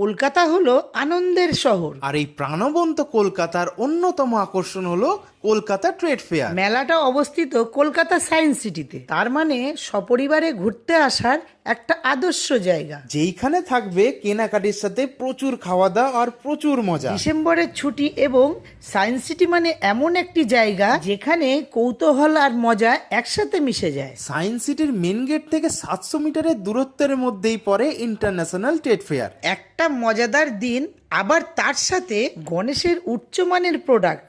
কলকাতা হলো আনন্দের শহর। আর এই প্রাণবন্ত কলকাতার অন্যতম আকর্ষণ হলো কলকাতা ট্রেড ফেয়ার। মেলাটা অবস্থিত কলকাতা সায়েন্স সিটিতে, তার মানে সপরিবারে ঘুরতে আসার একটা আদর্শ জায়গা। যেইখানে থাকবে কেনাকাটির সাথে প্রচুর খাওয়া দাওয়া আর প্রচুর মজা। ডিসেম্বরের ছুটি এবং সায়েন্স সিটি মানে এমন একটি জায়গা যেখানে কৌতূহল আর মজা একসাথে মিশে যায়। সায়েন্স সিটির মেন গেট থেকে 700 মিটারের দূরত্বের মধ্যেই পড়ে ইন্টারন্যাশনাল ট্রেড ফেয়ার। একটা মজাদার দিন, আবার তার সাথে গণেশের উচ্চমানের প্রোডাক্ট।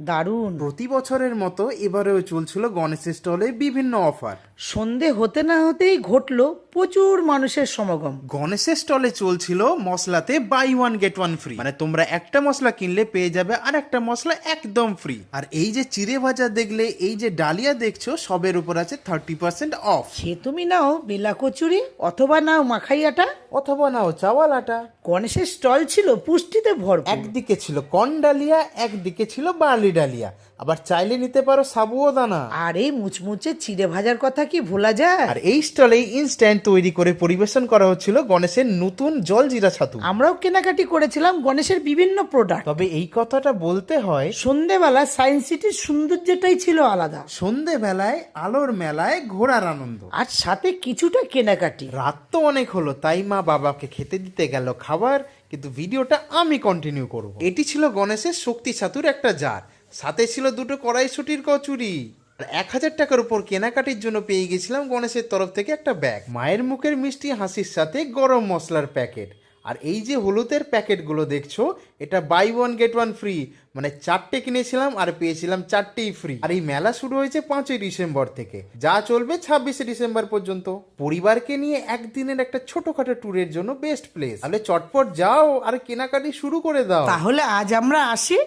দারুণ। প্রতি বছরের মতো এবারেও চলছিল গণেশের স্টলে বিভিন্ন অফার। সন্ধে হতে না হতেই ঘটলো প্রচুর মানুষের সমাগম। গণেশের স্টলে চলছিল মশলাতে buy one get one free, মানে তোমরা একটা মশলা কিনলে পেয়ে যাবে আর একটা মশলা একদম ফ্রি। আর এই যে চিড়ে ভাজা দেখলে, এই যে ডালিয়া দেখছো, সবের উপর আছে 30% অফ। সে তুমি নাও বেলা কচুরি, অথবা নাও মাখাই আটা, অথবা নাও চাওয়াল আটা। গণেশের স্টল ছিল পুষ্টিতে ভরপুর। একদিকে ছিল কর্ন ডালিয়া, একদিকে ছিল বার্লি ডালিয়া, আবার চাইলে নিতে পারো সাবুও দানা। আর এই মুচমুচে চিড়ে ভাজার কথা কি ভোলা যায়? আর এই স্টলেই ইনস্ট্যান্ট তৈরি করে পরিবেশন করা হচ্ছিল গণেশের নতুন জল জিরা ছাতু। আমরাও কেনাকাটি করেছিলাম গণেশের বিভিন্ন প্রোডাক্ট। তবে এই কথাটা বলতে হয়, সন্ধেবেলা সায়েন্স সিটির সৌন্দর্যটাই ছিল আলাদা। সন্ধেবেলায় আলোর মেলায় ঘোরার আনন্দ, আর সাথে কিছুটা কেনাকাটি। রাত তো অনেক হলো, তাই মা বাবাকে খেতে দিতে গেল খাবার, কিন্তু ভিডিওটা আমি কন্টিনিউ করব। এটি ছিল গণেশের শক্তি ছাতুর একটা জার, সাথে ছিল দুটো কড়াইশুটির কচুরি। 1000 টাকার উপর কেনাকাটির জন্য পেয়ে গেছিলাম গণেশের তরফ থেকে একটা ব্যাগ, মায়ের মুখের মিষ্টি হাসির সাথে গরম মশলার প্যাকেট। আর এই যে হলুদের প্যাকেটগুলো দেখছো, এটা buy one get one free, মানে 4টে কিনেছিলাম আর পেয়েছিলাম 4টেই ফ্রি। আর এই মেলা শুরু হয়েছে 5ই ডিসেম্বর থেকে, যা চলবে 26শে ডিসেম্বর পর্যন্ত। পরিবারকে নিয়ে একদিনের একটা ছোটখাটো ট্যুরের জন্য বেস্ট প্লেস। তাহলে চটপট যাও আর কেনাকাটি শুরু করে দাও। তাহলে আজ আমরা আসি।